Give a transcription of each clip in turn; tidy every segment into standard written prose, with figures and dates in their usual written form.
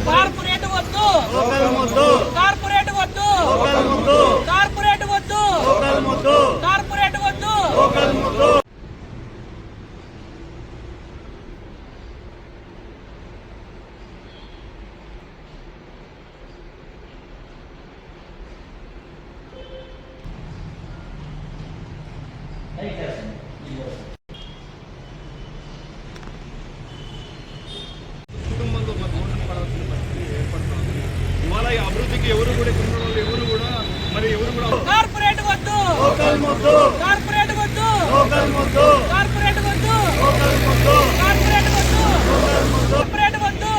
Corporate వద్దు, corporate వద్దు, corporate వద్దు, కార్పొరేట్ వద్దు. కుటుంబంలో పడాల్సిన పరిస్థితి ఏర్పడుతుంది. ఇవాళ ఈ అభివృద్ధికి ఎవరు కూడా ఎవరు కూడా కార్పొరేట్ వద్దు, కార్పొరేట్ వద్దు, కార్పొరేట్ వద్దు, కార్పొరేట్ వద్దు, కార్పొరేట్ వద్దు.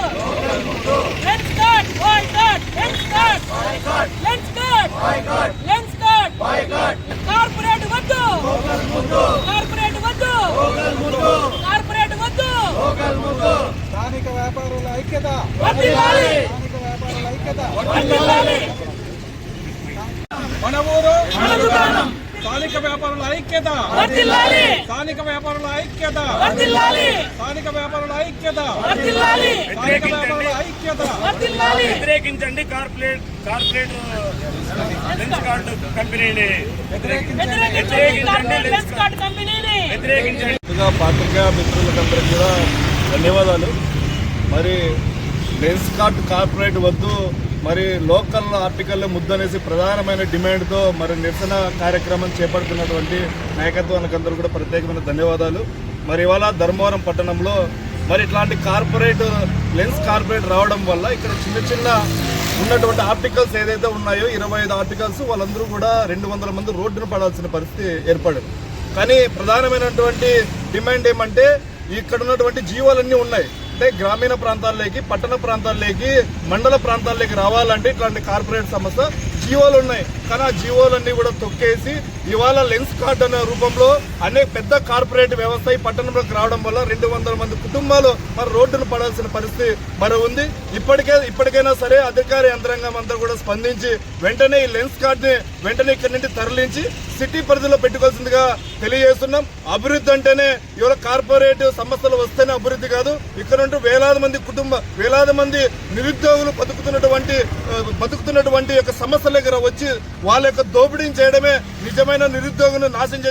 Let's start boycott, let's start boycott, let's start boycott, let's start boycott. Corporate వద్దు, కార్పొరేట్ వద్దు, కార్పొరేట్ వద్దు. స్థానిక వ్యాపారుల ఐక్యత, వర్ధిల్లాలి, స్థానిక వ్యాపారుల ఐక్యత, వర్ధిల్లాలి. మన ఊరు మన దుకాణం, స్థానిక వ్యాపారుల ఐక్యత, వర్ధిల్లాలి, స్థానిక వ్యాపారుల ఐక్యత, వర్ధిల్లాలి, స్థానిక వ్యాపారుల ఐక్యత, వర్ధిల్లాలి, స్థానిక వ్యాపారుల ఐక్యత. వర్ధిల్లాలి. వ్యతిరేకించండి కార్పొరేట్ లెన్స్ కార్డు కంపెనీని వ్యతిరేకించండి లెన్స్ కార్డ్ కంపెనీని. వ్యతిరేకించండి. పాత్రికేయ మిత్రులకందరికీ కూడా ధన్యవాదాలు. మరి లెన్స్ కార్డ్ కార్పొరేట్ వద్దు, మరి లోకల్ ఆర్టికల్ ముద్దనేసి ప్రధానమైన డిమాండ్తో మరి నిరసన కార్యక్రమం చేపడుతున్నటువంటి నాయకత్వానికి అందరూ కూడా ప్రత్యేకమైన ధన్యవాదాలు. మరి ఇవాళ ధర్మవరం పట్టణంలో మరి ఇట్లాంటి లెన్స్ కార్పొరేట్ రావడం వల్ల ఇక్కడ చిన్న ఉన్నటువంటి ఆర్టికల్స్ ఏదైతే ఉన్నాయో 25 ఆర్టికల్స్ వాళ్ళందరూ కూడా 200 మంది రోడ్డును పడాల్సిన పరిస్థితి ఏర్పడింది. కానీ ప్రధానమైనటువంటి డిమాండ్ ఏమంటే ఇక్కడ ఉన్నటువంటి జీవోలన్నీ ఉన్నాయి. అంటే గ్రామీణ ప్రాంతాల్లోకి, పట్టణ ప్రాంతాల్లోకి, మండల ప్రాంతాల్లోకి రావాలంటే ఇట్లాంటి కార్పొరేట్ సంస్థ జీవోలు ఉన్నాయి. కానీ ఆ జీవోలన్నీ కూడా తొక్కేసి ఇవాళ లెన్స్ కార్డ్ అనే రూపంలో అనేక పెద్ద కార్పొరేట్ వ్యవస్థ ఈ పట్టణంలోకి రావడం వల్ల 200 మంది కుటుంబాలు మరి రోడ్డును పడాల్సిన పరిస్థితి మరి ఉంది. ఇప్పటికైనా సరే అధికార యంత్రాంగం అంతా కూడా స్పందించి వెంటనే ఈ లెన్స్ కార్డ్ని వెంటనే ఇక్కడి నుండి తరలించి సిటీ పరిధిలో పెట్టుకోవాల్సిందిగా తెలియజేస్తున్నాం. అభివృద్ధి అంటేనే ఇవాళ కార్పొరేట్ సంస్థలు వస్తేనే అభివృద్ధి కాదు. ఇక్కడ నుండి వేలాది మంది నిరుద్యోగులు బతుకుతున్నటువంటి యొక్క సమస్యల దగ్గర వచ్చి వాళ్ళ యొక్క దోపిడీని చేయడమే నిజమైన నిరుద్యోగులను నాశనం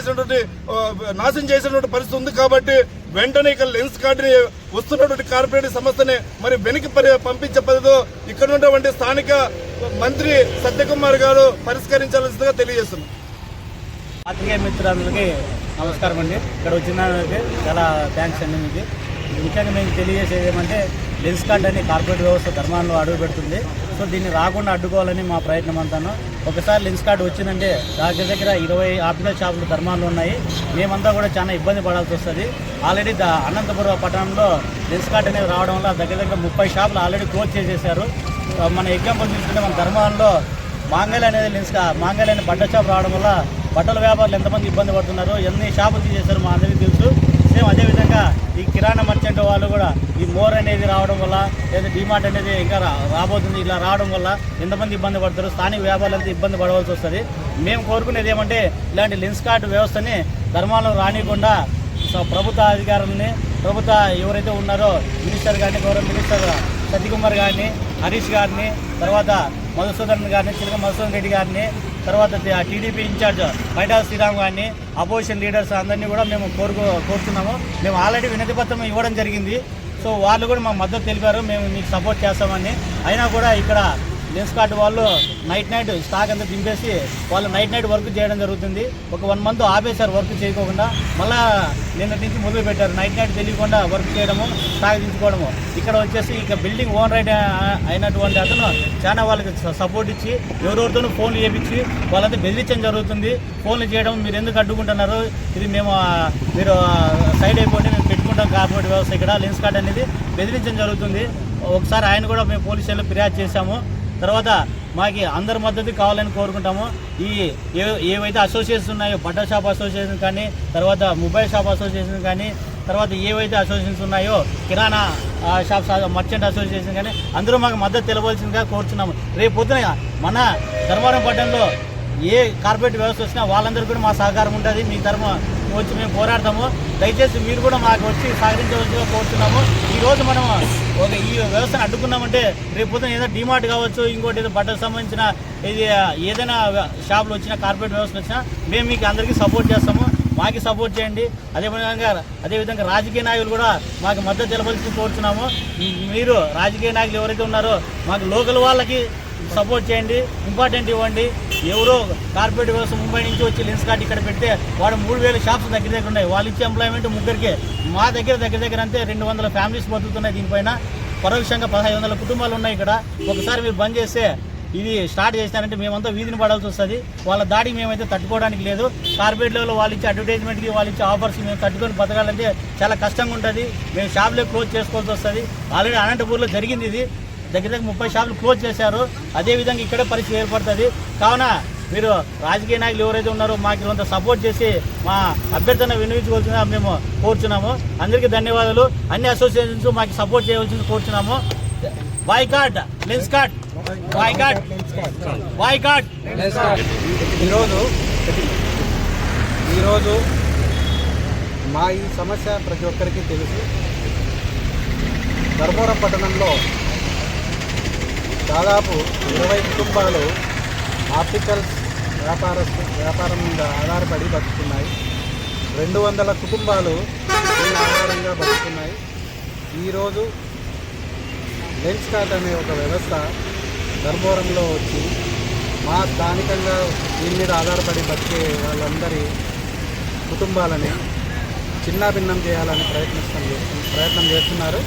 చేసినటువంటి పరిస్థితి ఉంది. కాబట్టి వెంటనే ఇక్కడ లెన్స్ కార్డుని వస్తున్నటువంటి కార్పొరేట్ సంస్థని మరి వెనక్కి పంపించే పద్ధతిలో ఇక్కడ ఉన్నటువంటి స్థానిక మంత్రి సత్యకుమార్ గారు పరిష్కరించాల్సిందిగా తెలియజేస్తున్నాం. పాత్రికేయ మిత్రులందరికీ నమస్కారం అండి. ఇక్కడ వచ్చినందుకు చాలా థ్యాంక్స్ అండి. మీకు ముఖ్యంగా మేము తెలియజేసేది ఏమంటే లెన్స్ కార్డ్ అని కార్పొరేట్ వ్యవస్థ ధర్మాల్లో అడుగు పెడుతుంది. సో దీన్ని రాకుండా అడ్డుకోవాలని మా ప్రయత్నం అంతాను. ఒకసారి లెన్స్ కార్డు వచ్చిందంటే దగ్గర 20 ఆప్టికల్ షాపులు ధర్మాల్లో ఉన్నాయి. మేమంతా కూడా చాలా ఇబ్బంది పడాల్సి వస్తుంది. ఆల్రెడీ అనంతపురం పట్టణంలో లెన్స్ కార్డ్ అనేది రావడం వల్ల దగ్గర 30 షాపులు ఆల్రెడీ క్లోజ్ చేసేసారు. మన ఎగ్జాంపుల్ తీసుకుంటే మన ధర్మాల్లో మాంగళ్య అనేది మాంగళ్య అనే బట్టల షాప్ రావడం వల్ల బట్టల వ్యాపారులు ఎంతమంది ఇబ్బంది పడుతున్నారో ఎన్ని షాపులు తీసేశారు మా అందరికీ తెలుసు. సేమ్ అదేవిధంగా ఈ కిరాణా మర్చెంట్ వాళ్ళు కూడా ఈ మోర్ అనేది రావడం వల్ల లేదా డిమార్ట్ అనేది ఇంకా రాబోతుంది. ఇలా రావడం వల్ల ఎంతమంది ఇబ్బంది పడతారు, స్థానిక వ్యాపారులంతా ఇబ్బంది పడవలసి వస్తుంది. మేము కోరుకునేది ఏమంటే ఇలాంటి లెన్స్ కార్డు వ్యవస్థని ధర్మాల్లో రానియకుండా ప్రభుత్వ అధికారులని ఎవరైతే ఉన్నారో మినిస్టర్ గారిని, గౌరవ మినిస్టర్ సత్యకుమార్ గారిని, హరీష్ గారిని, తర్వాత మధుసూదన్ గారిని, చిలక మధుసూదన్ రెడ్డి గారిని, తర్వాత టీడీపీ ఇన్ఛార్జ్ బైటా శ్రీరామ్ గారిని, అపోజిషన్ లీడర్స్ అందరినీ కూడా మేము కోరుతున్నాము. మేము ఆల్రెడీ వినతి పత్రం ఇవ్వడం జరిగింది. సో వాళ్ళు కూడా మా మద్దతు తెలిపారు, మేము మీకు సపోర్ట్ చేస్తామని. అయినా కూడా ఇక్కడ లెన్స్ కార్డు వాళ్ళు నైట్ స్టాక్ అంతా దింపేసి వాళ్ళు నైట్ వర్క్ చేయడం జరుగుతుంది. ఒక 1 మంత్ ఆపేశారు వర్క్ చేయకోకుండా. మళ్ళీ నిన్నటి నుంచి మొదలు పెట్టారు నైట్ తెలియకుండా వర్క్ చేయడము, స్టాక్ దించుకోవడము. ఇక్కడ వచ్చేసి ఇక బిల్డింగ్ ఓనర్ అయినటువంటి అతను చాలా వాళ్ళకి సపోర్ట్ ఇచ్చి ఎవరెవరితోనూ ఫోన్లు చేయించి వాళ్ళంతా బెదిరించడం జరుగుతుంది. ఫోన్లు చేయడం మీరు ఎందుకు అడ్డుకుంటున్నారు, ఇది మీరు సైడ్ అయిపోయి మేము పెట్టుకుంటాం కార్పొరేట్ వ్యవస్థ ఇక్కడ లెన్స్ కార్డ్ అనేది బెదిరించడం జరుగుతుంది. ఒకసారి ఆయన కూడా మేము పోలీస్ స్టేషన్లో ఫిర్యాదు చేశాము. తర్వాత మాకు అందరి మద్దతు కావాలని కోరుకుంటాము. ఏవైతే అసోసియేషన్స్ ఉన్నాయో బట్టల షాప్ అసోసియేషన్ కానీ, తర్వాత మొబైల్ షాప్ అసోసియేషన్ కానీ, తర్వాత ఏవైతే అసోసియేషన్స్ ఉన్నాయో కిరాణా షాప్స్ మర్చెంట్ అసోసియేషన్ కానీ అందరూ మాకు మద్దతు తెలవాల్సిందిగా కోరుచున్నాము. రేపు పొద్దున మన ధర్మవరం పట్టణంలో ఏ కార్పొరేట్ వ్యవస్థ వచ్చినా వాళ్ళందరికీ కూడా మా సహకారం ఉంటుంది. మీ వచ్చి మేము పోరాడతాము. దయచేసి మీరు కూడా మాకు వచ్చి సహకరించవలసిగా కోరుతున్నాము. ఈరోజు మనం ఈ వ్యవస్థను అడ్డుకున్నామంటే రేపు పొద్దున ఏదైనా డిమార్ట్ కావచ్చు, ఇంకోటి ఏదో బట్టలకు సంబంధించిన ఇది ఏదైనా షాపులు వచ్చినా, కార్పొరేట్ వ్యవస్థలు వచ్చినా మేము మీకు అందరికీ సపోర్ట్ చేస్తాము. మాకు సపోర్ట్ చేయండి. అదేవిధంగా రాజకీయ నాయకులు కూడా మాకు మద్దతు తెలపాల్సి కోరుతున్నాము. మీరు రాజకీయ నాయకులు ఎవరైతే ఉన్నారో మాకు లోకల్ వాళ్ళకి సపోర్ట్ చేయండి, ఇంపార్టెంట్ ఇవ్వండి. ఎవరో కార్పొరేట్ వ్యవస్థ ముంబై నుంచి వచ్చి లెన్స్ కార్ట్ ఇక్కడ పెడితే వాడు 3000 షాప్స్ దగ్గర ఉన్నాయి. వాళ్ళు ఇచ్చే ఎంప్లాయ్మెంట్ ముగ్గురికే. మా దగ్గర అంతే 200 ఫ్యామిలీస్ బతుకుతున్నాయి. దీనిపైన పరోక్షంగా 1500 కుటుంబాలు ఉన్నాయి ఇక్కడ. ఒకసారి మీరు బంద్ చేస్తే ఇది స్టార్ట్ చేసినారంటే మేమంతా వీధిని పడాల్సి వస్తుంది. వాళ్ళ దాడికి మేమైతే తట్టుకోవడానికి లేదు. కార్పొరేట్ లెవెల్లో వాళ్ళు ఇచ్చే అడ్వర్టైజ్మెంట్కి, వాళ్ళు ఇచ్చే ఆఫర్స్ మేము తట్టుకొని బతకాలంటే చాలా కష్టంగా ఉంటుంది. మేము షాపులే క్లోజ్ చేసుకోవాల్సి వస్తుంది. ఆల్రెడీ అనంతపూర్లో జరిగింది ఇది. దగ్గర 30 షాపులు క్లోజ్ చేశారు. అదేవిధంగా ఇక్కడే పరిస్థితి ఏర్పడుతుంది. కావున మీరు రాజకీయ నాయకులు ఎవరైతే ఉన్నారో మాకు కొంత సపోర్ట్ చేసి మా అభ్యర్థన వినియోగించుకోవాల్సిందిగా మేము కోరుచున్నాము. అందరికీ ధన్యవాదాలు. అన్ని అసోసియేషన్స్ మాకు సపోర్ట్ చేయవలసింది కోరుచున్నాము. Boycott lens cart, boycott. ఈరోజు మా ఈ సమస్య ప్రతి ఒక్కరికి తెలుసు. ధర్మవరం పట్టణంలో దాదాపు 20 కుటుంబాలు ఆప్టికల్ వ్యాపారం మీద ఆధారపడి బతుకుతున్నాయి. 200 కుటుంబాలు దీని ఆధారంగా బతుకుతున్నాయి. ఈరోజు లెన్స్ కార్ట్ అనే ఒక వ్యవస్థ ధర్మవరంలో వచ్చి మా స్థానికంగా దీని మీద ఆధారపడి బతికే వాళ్ళందరి కుటుంబాలని చిన్నాభిన్నం చేయాలని ప్రయత్నం చేస్తున్నారు.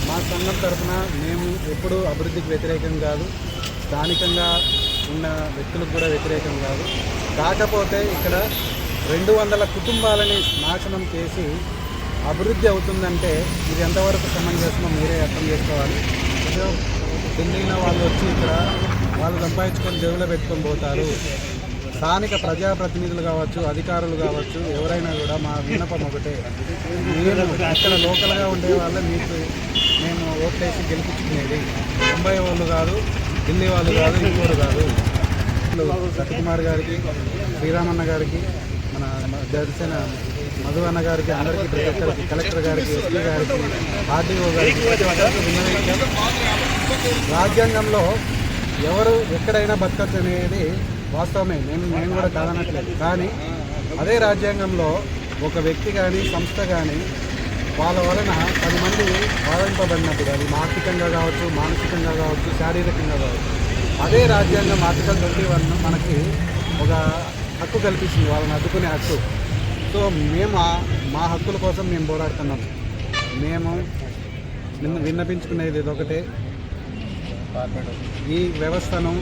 మా సంఘం తరఫున మేము ఎప్పుడూ అభివృద్ధికి వ్యతిరేకం కాదు, స్థానికంగా ఉన్న వ్యక్తులకు కూడా వ్యతిరేకం కాదు. కాకపోతే ఇక్కడ 200 కుటుంబాలని నాశనం చేసి అభివృద్ధి అవుతుందంటే ఇది ఎంతవరకు సమంజసమో మీరే అర్థం చేసుకోవాలి. ఢిల్లీలో వాళ్ళు వచ్చి ఇక్కడ వాళ్ళు సంపాదించుకొని జేబులో పెట్టుకొని పోతారు. స్థానిక ప్రజాప్రతినిధులు కావచ్చు, అధికారులు కావచ్చు, ఎవరైనా కూడా మా విన్నపం ఒకటే, మీరు ఇక్కడ లోకల్గా ఉండే వాళ్ళే మేము ఓట్లేసి గెలిపించుకునేది. ముంబై వాళ్ళు కాదు, ఢిల్లీ వాళ్ళు కాదు, ఇంకోరు కాదు. సత్యకుమార్ గారికి, శ్రీరామన్న గారికి, మన జనసేన మధు అన్న గారికి, అందరికీ ప్రతి ఒక్కరికి, కలెక్టర్ గారికి, ఎస్పీ గారికి, ఆర్డీఓ గారికి ప్రతి ఒక్కరికి విన్నవించాం. రాజ్యాంగంలో ఎవరు ఎక్కడైనా బతకచ్చు అనేది వాస్తవమే, నేను కూడా కాదనట్లేదు. కానీ అదే రాజ్యాంగంలో ఒక వ్యక్తి కానీ సంస్థ కానీ వాళ్ళ వలన 10 మంది బాధింపబడినప్పుడు, అది ఆర్థికంగా కావచ్చు, మానసికంగా కావచ్చు, శారీరకంగా కావచ్చు, అదే రాజ్యాంగం ఆర్టికల్ 21 మనకి ఒక హక్కు కల్పిస్తుంది, వాళ్ళని అడ్డుకునే హక్కు. సో మేము మా హక్కుల కోసం మేము పోరాడుతున్నాం. మేము విన్నపించుకునేది ఇదొకటే, ఈ వ్యవస్థను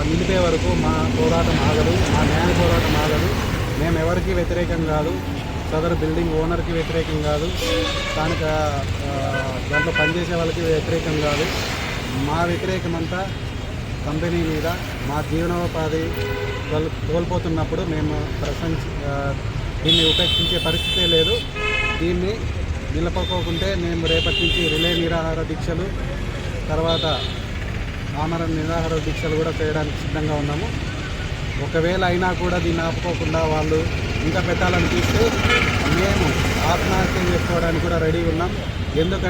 నిలిపే వరకు మా పోరాటం ఆగదు, మా న్యాయ పోరాటం ఆగదు. మేము ఎవరికి వ్యతిరేకం కాదు, సదరు బిల్డింగ్ ఓనర్కి వ్యతిరేకం కాదు, స్థానిక దాంట్లో పనిచేసే వాళ్ళకి వ్యతిరేకం కాదు. మా వ్యతిరేకమంతా కంపెనీ మీద. మా జీవనోపాధి కోల్పోతున్నప్పుడు మేము దీన్ని ఉపేక్షించే పరిస్థితే లేదు. దీన్ని నిలపకోకుంటే మేము రేపటి నుంచి రిలే నిరాహార దీక్షలు, తర్వాత ఆమరణ నిరాహార దీక్షలు కూడా చేయడానికి సిద్ధంగా ఉన్నాము. ఒకవేళ అయినా కూడా దీన్ని ఆపుకోకుండా వాళ్ళు ఇంకా పెట్టాలనిపిస్తే మేము ఆత్మహత్య చేసుకోవడానికి కూడా రెడీ ఉన్నాం. ఎందుకంటే